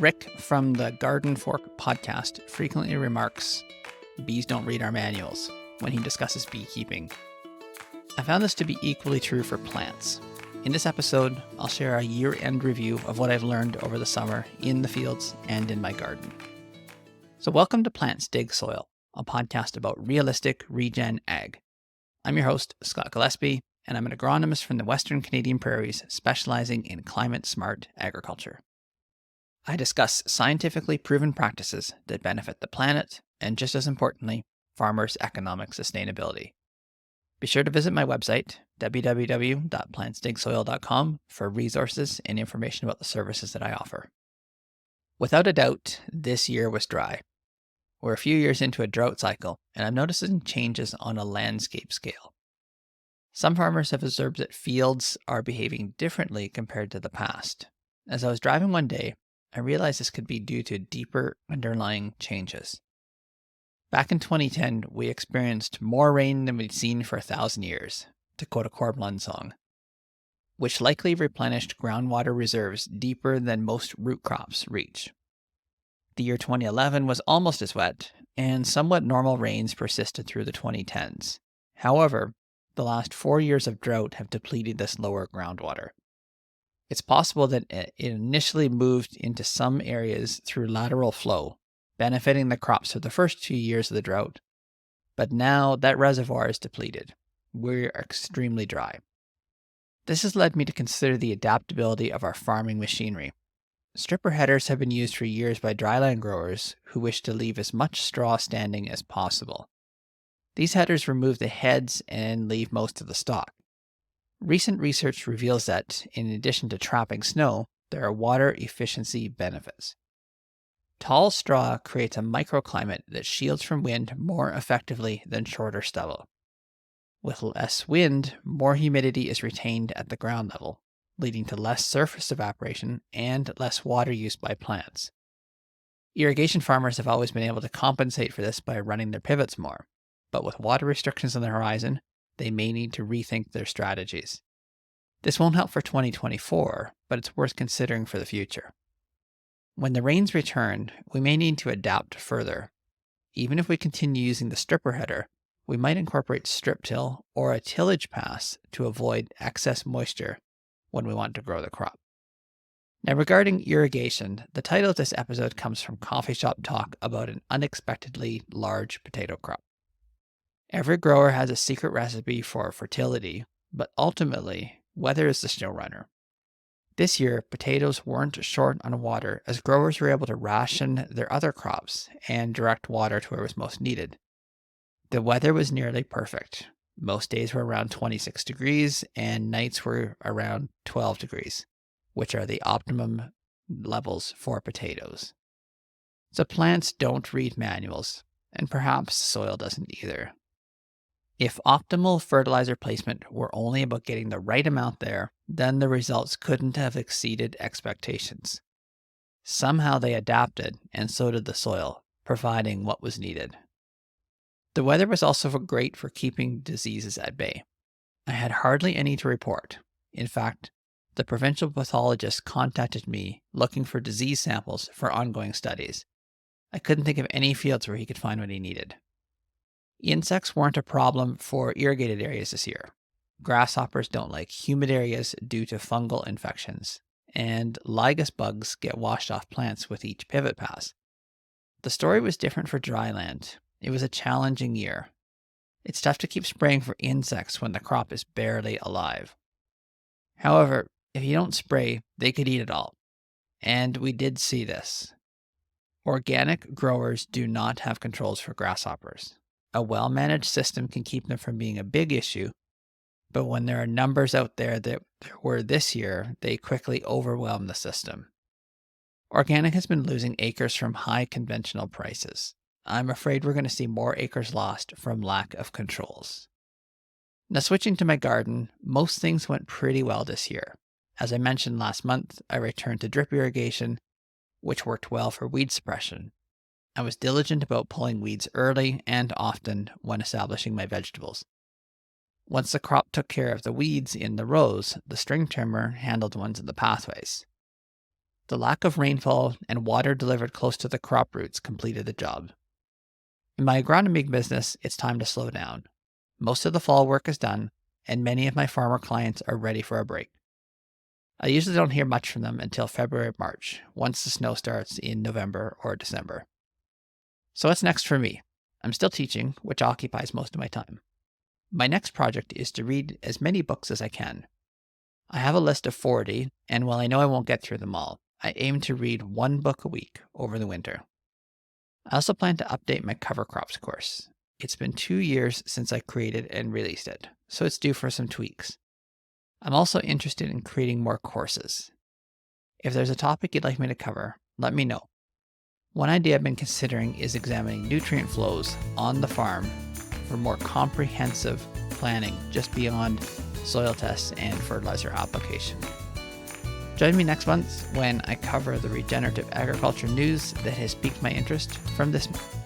Rick from the GardenFork podcast frequently remarks, "Bees don't read our manuals," when he discusses beekeeping. I found this to be equally true for plants. In this episode, I'll share a year-end review of what I've learned over the summer in the fields and in my garden. So welcome to Plants Dig Soil, a podcast about realistic regen ag. I'm your host, Scott Gillespie, and I'm an agronomist from the Western Canadian Prairies specializing in climate-smart agriculture. I discuss scientifically proven practices that benefit the planet and, just as importantly, farmers' economic sustainability. Be sure to visit my website, www.plantsdigsoil.com, for resources and information about the services that I offer. Without a doubt, this year was dry. We're a few years into a drought cycle, and I'm noticing changes on a landscape scale. Some farmers have observed that fields are behaving differently compared to the past. As I was driving one day, I realized this could be due to deeper underlying changes. Back in 2010, we experienced more rain than we'd seen for 1,000 years, to quote a Corb Lund song, which likely replenished groundwater reserves deeper than most root crops reach. The year 2011 was almost as wet, and somewhat normal rains persisted through the 2010s. However, the last 4 years of drought have depleted this lower groundwater. It's possible that it initially moved into some areas through lateral flow, benefiting the crops for the first 2 years of the drought, but now that reservoir is depleted. We're extremely dry. This has led me to consider the adaptability of our farming machinery. Stripper headers have been used for years by dryland growers who wish to leave as much straw standing as possible. These headers remove the heads and leave most of the stalk. Recent research reveals that, in addition to trapping snow, there are water efficiency benefits. Tall straw creates a microclimate that shields from wind more effectively than shorter stubble. With less wind, more humidity is retained at the ground level, leading to less surface evaporation and less water use by plants. Irrigation farmers have always been able to compensate for this by running their pivots more, but with water restrictions on the horizon, they may need to rethink their strategies. This won't help for 2024, but it's worth considering for the future. When the rains return, we may need to adapt further. Even if we continue using the stripper header, we might incorporate strip till or a tillage pass to avoid excess moisture when we want to grow the crop. Now, regarding irrigation, the title of this episode comes from Coffee Shop Talk about an unexpectedly large potato crop. Every grower has a secret recipe for fertility, but ultimately, weather is the showrunner. This year, potatoes weren't short on water as growers were able to ration their other crops and direct water to where it was most needed. The weather was nearly perfect. Most days were around 26 degrees and nights were around 12 degrees, which are the optimum levels for potatoes. So plants don't read manuals, and perhaps soil doesn't either. If optimal fertilizer placement were only about getting the right amount there, then the results couldn't have exceeded expectations. Somehow they adapted, and so did the soil, providing what was needed. The weather was also great for keeping diseases at bay. I had hardly any to report. In fact, the provincial pathologist contacted me looking for disease samples for ongoing studies. I couldn't think of any fields where he could find what he needed. Insects weren't a problem for irrigated areas this year. Grasshoppers don't like humid areas due to fungal infections, and lygus bugs get washed off plants with each pivot pass. The story was different for dryland. It was a challenging year. It's tough to keep spraying for insects when the crop is barely alive. However, if you don't spray, they could eat it all. And we did see this. Organic growers do not have controls for grasshoppers. A well-managed system can keep them from being a big issue, but when there are numbers out there that there were this year, they quickly overwhelm the system. Organic has been losing acres from high conventional prices. I'm afraid we're going to see more acres lost from lack of controls. Now, switching to my garden, most things went pretty well this year. As I mentioned last month, I returned to drip irrigation, which worked well for weed suppression. I was diligent about pulling weeds early and often when establishing my vegetables. Once the crop took care of the weeds in the rows, the string trimmer handled ones in the pathways. The lack of rainfall and water delivered close to the crop roots completed the job. In my agronomy business, it's time to slow down. Most of the fall work is done, and many of my farmer clients are ready for a break. I usually don't hear much from them until February or March, once the snow starts in November or December. So what's next for me? I'm still teaching, which occupies most of my time. My next project is to read as many books as I can. I have a list of 40, and while I know I won't get through them all, I aim to read one book a week over the winter. I also plan to update my cover crops course. It's been 2 years since I created and released it, so it's due for some tweaks. I'm also interested in creating more courses. If there's a topic you'd like me to cover, let me know. One idea I've been considering is examining nutrient flows on the farm for more comprehensive planning just beyond soil tests and fertilizer application. Join me next month when I cover the regenerative agriculture news that has piqued my interest from this month.